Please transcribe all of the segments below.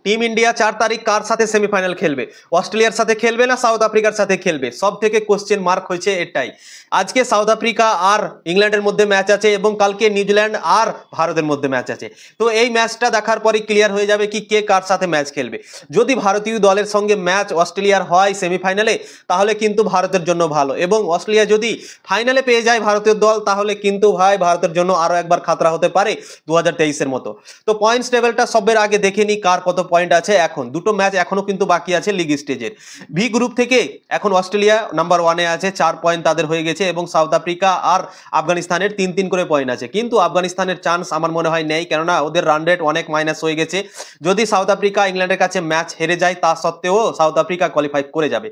Team India 4 তারিখ কার সাথে semifinal খেলবে, অস্ট্রেলিয়ার সাথে খেলবে না সাউথ আফ্রিকার সাথে খেলবে, সব থেকে কোশ্চেন মার্ক হয়েছে এটাই। আজকে সাউথ আফ্রিকা আর ইংল্যান্ডের মধ্যে ম্যাচ আছে এবং কালকে নিউজিল্যান্ড আর ভারতের মধ্যে ম্যাচ আছে। তো এই ম্যাচটা দেখার পরই ক্লিয়ার হয়ে যাবে কি কে কার সাথে ম্যাচ খেলবে। যদি ভারতীয় দলের সঙ্গে ম্যাচ অস্ট্রেলিয়ার হয় সেমিফাইনালে তাহলে কিন্তু ভারতের জন্য ভালো, এবং অস্ট্রেলিয়া যদি ফাইনালে পেয়ে যায় ভারতীয় দল তাহলে কিন্তু ভাই ভারতের জন্য আরো একবার খাতরা হতে পারে 2023-এর মতো। তো পয়েন্টস টেবিলটা সবের আগে দেখে নি কার কত পয়েন্ট আছে। এখন দুটো ম্যাচ এখনো কিন্তু বাকি আছে লিগ স্টেজের। বি গ্রুপ থেকে এখন অস্ট্রেলিয়া নাম্বার 1-এ আছে, 4 পয়েন্ট তাদের হয়ে গেছে, এবং সাউথ আফ্রিকা আর আফগানিস্তানের 3-3 করে পয়েন্ট আছে। কিন্তু আফগানিস্তানের চান্স আমার মনে হয় নেই, কেননা ওদের রান রেট অনেক মাইনাস হয়ে গেছে। যদি সাউথ আফ্রিকা ইংল্যান্ডের কাছে ম্যাচ হেরে যায় তা সত্ত্বেও সাউথ আফ্রিকা কোয়ালিফাই করে যাবে।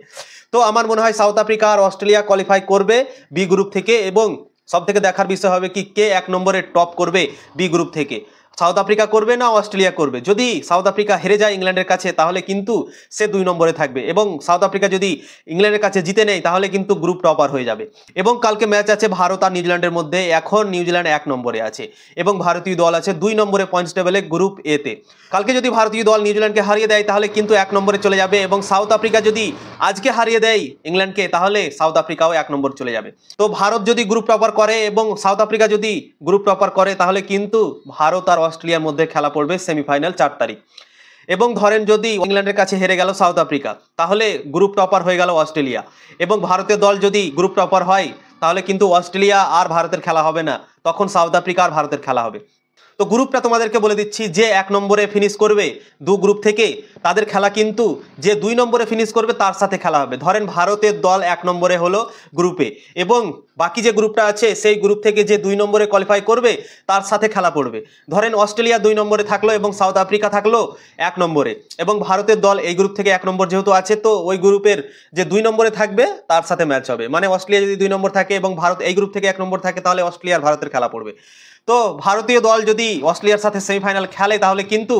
তো আমার মনে হয় সাউথ আফ্রিকা আর অস্ট্রেলিয়া কোয়ালিফাই করবে বি গ্রুপ থেকে, এবং সব থেকে দেখার বিষয় হবে কি কে 1 নম্বরে টপ করবে বি গ্রুপ থেকে, সাউথ আফ্রিকা করবে না অস্ট্রেলিয়া করবে। যদি সাউথ আফ্রিকা হেরে যায় ইংল্যান্ডের কাছে তাহলে কিন্তু সে 2 নম্বরে থাকবে, এবং সাউথ আফ্রিকা যদি ইংল্যান্ডের কাছে জিতে নেয় তাহলে কিন্তু গ্রুপ টপার হয়ে যাবে। এবং কালকে ম্যাচ আছে ভারত আর নিউজিল্যান্ডের মধ্যে। এখন নিউজিল্যান্ড 1 নম্বরে আছে এবং ভারতীয় দল আছে 2 নম্বরে পয়েন্টস টেবিলে গ্রুপ এ তে। কালকে যদি ভারতীয় দল নিউজিল্যান্ডকে হারিয়ে দেয় তাহলে কিন্তু 1 নম্বরে চলে যাবে, এবং সাউথ আফ্রিকা যদি আজকে হারিয়ে দেয় ইংল্যান্ডকে তাহলে সাউথ আফ্রিকাও 1 নম্বর চলে যাবে। তো ভারত যদি গ্রুপ টপার করে এবং সাউথ আফ্রিকা যদি গ্রুপ টপার করে তাহলে কিন্তু ভারত আর অস্ট্রেলিয়ার মধ্যে খেলা পড়বে সেমিফাইনাল 4 তারিখ। এবং ধরেন যদি ইংল্যান্ডের কাছে হেরে গেল সাউথ আফ্রিকা তাহলে গ্রুপ টপার হয়ে গেল অস্ট্রেলিয়া, এবং ভারতীয় দল যদি গ্রুপ টপার হয় তাহলে কিন্তু অস্ট্রেলিয়া আর ভারতের খেলা হবে না, তখন সাউথ আফ্রিকা আর ভারতের খেলা হবে। তো গ্রুপটা তোমাদেরকে বলে দিচ্ছি, যে 1 নম্বরে ফিনিশ করবে 2 গ্রুপ থেকে তাদের খেলা কিন্তু যে 2 নম্বরে ফিনিশ করবে তার সাথে খেলা হবে। ধরেন ভারতের দল 1 নম্বরে হলো গ্রুপে, এবং বাকি যে গ্রুপটা আছে সেই গ্রুপ থেকে যে 2 নম্বরে কোয়ালিফাই করবে তার সাথে খেলা পড়বে। ধরেন অস্ট্রেলিয়া 2 নম্বরে থাকলো এবং সাউথ আফ্রিকা থাকলো 1 নম্বরে, এবং ভারতের দল এই গ্রুপ থেকে 1 নম্বর যেহেতু আছে তো ওই গ্রুপের যে 2 নম্বরে থাকবে তার সাথে ম্যাচ হবে। মানে অস্ট্রেলিয়া যদি 2 নম্বর থাকে এবং ভারত এই গ্রুপ থেকে 1 নম্বর থাকে তাহলে অস্ট্রেলিয়া আর ভারতের খেলা পড়বে। তো ভারতীয় দল যদি অস্ট্রেলিয়ার সাথে সেমিফাইনাল খেলে তাহলে কিন্তু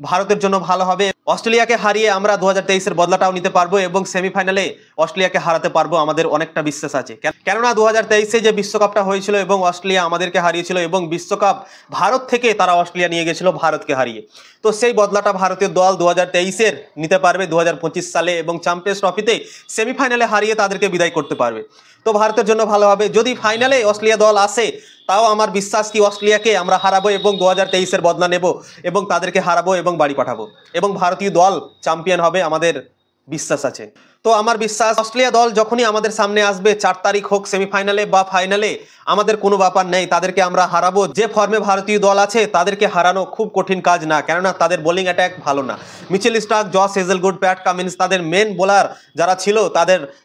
ভারতের জন্য ভালো হবে। অস্ট্রেলিয়াকে হারিয়ে আমরা 2023-এর বদলাটাও নিতে পারবো এবং সেমিফাইনালে অস্ট্রেলিয়াকে হারাতে পারবো, আমাদের অনেকটা বিশ্বাস আছে। কেননা 2023-এ যে বিশ্বকাপটা হয়েছিল এবং অস্ট্রেলিয়া আমাদেরকে হারিয়েছিল, এবং বিশ্বকাপ ভারত থেকে তারা অস্ট্রেলিয়া নিয়ে গেছিল ভারতকে হারিয়ে। তো সেই বদলাটা ভারতীয় দল 2023-এর নিতে পারবে 2025 সালে, এবং চ্যাম্পিয়ন্স ট্রফিতে সেমিফাইনালে হারিয়ে তাদেরকে বিদায় করতে পারবে। তো ভারতের জন্য ভালো হবে। যদি ফাইনালে অস্ট্রেলিয়া দল আসে তাও আমার বিশ্বাস কি অস্ট্রেলিয়াকে আমরা হারাবো এবং 2023-এর বদলা নেব এবং তাদেরকে হারাবো এবং বাড়ি পাঠাবো, এবং ভারতীয় দল চ্যাম্পিয়ন হবে, আমাদের বিশ্বাস আছে। তো আমার বিশ্বাস অস্ট্রেলিয়া দল যখনই আমাদের সামনে আসবে 4 তারিখ হোক সেমিফাইনালে বা ফাইনালে, আমাদের কোনো ব্যাপার নেই, তাদেরকে আমরা হারাবো। যে ফর্মে ভারতীয় দল আছে তাদেরকে হারানো খুব কঠিন কাজ না, কেননা তাদের বোলিং অ্যাটাক ভালো না। Mitchell Starc, Josh Hazlewood, Pat Cummins তাদের মেন বোলার যারা ছিল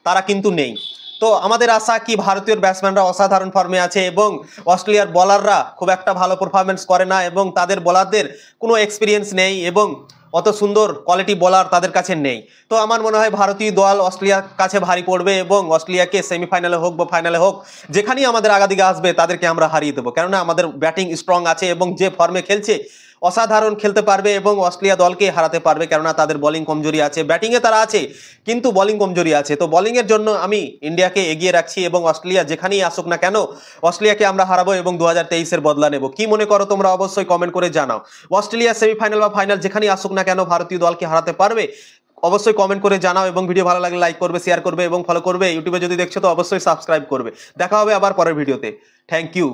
তারা কিন্তু নেই। তো আমাদের আশা কি ভারতীয় ব্যাটসম্যানরা অসাধারণ ফর্মে আছে এবং অস্ট্রেলিয়ার বোলাররা খুব একটা ভালো পারফরমেন্স করে না, এবং তাদের বোলারদের কোনো এক্সপিরিয়েন্স নেই এবং অত সুন্দর কোয়ালিটি বোলার তাদের কাছে নেই। তো আমার মনে হয় ভারতীয় দল অস্ট্রেলিয়ার কাছে ভারী পড়বে এবং অস্ট্রেলিয়াকে সেমিফাইনালে হোক বা ফাইনালে হোক যেখানেই আমাদের আগাদিকে আসবে তাদেরকে আমরা হারিয়ে দেবো, কেননা আমাদের ব্যাটিং স্ট্রং আছে এবং যে ফর্মে খেলছে অসাধারণ খেলতে পারবে এবং অস্ট্রেলিয়া দলকে হারাতে পারবে, কেননা তাদের বোলিং কমজোরি আছে। ব্যাটিংয়ে তারা আছে কিন্তু বোলিং কমজোরি আছে। তো বোলিংয়ের জন্য আমি ইন্ডিয়াকে এগিয়ে রাখছি, এবং অস্ট্রেলিয়া যেখানেই আসুক না কেন অস্ট্রেলিয়াকে আমরা হারাবো এবং 2023-এর বদলা নেব। কি মনে করো তোমরা অবশ্যই কমেন্ট করে জানাও। অস্ট্রেলিয়া সেমিফাইনাল বা ফাইনাল যেখানেই আসুক না কেন ভারতীয় দলকে হারাতে পারবে অবশ্যই কমেন্ট করে জানাও, এবং ভিডিও ভালো লাগলে লাইক করবে, শেয়ার করবে এবং ফলো করবে। ইউটিউবে যদি দেখছো তো অবশ্যই সাবস্ক্রাইব করবে। দেখা হবে আবার পরের ভিডিওতে। Thank you.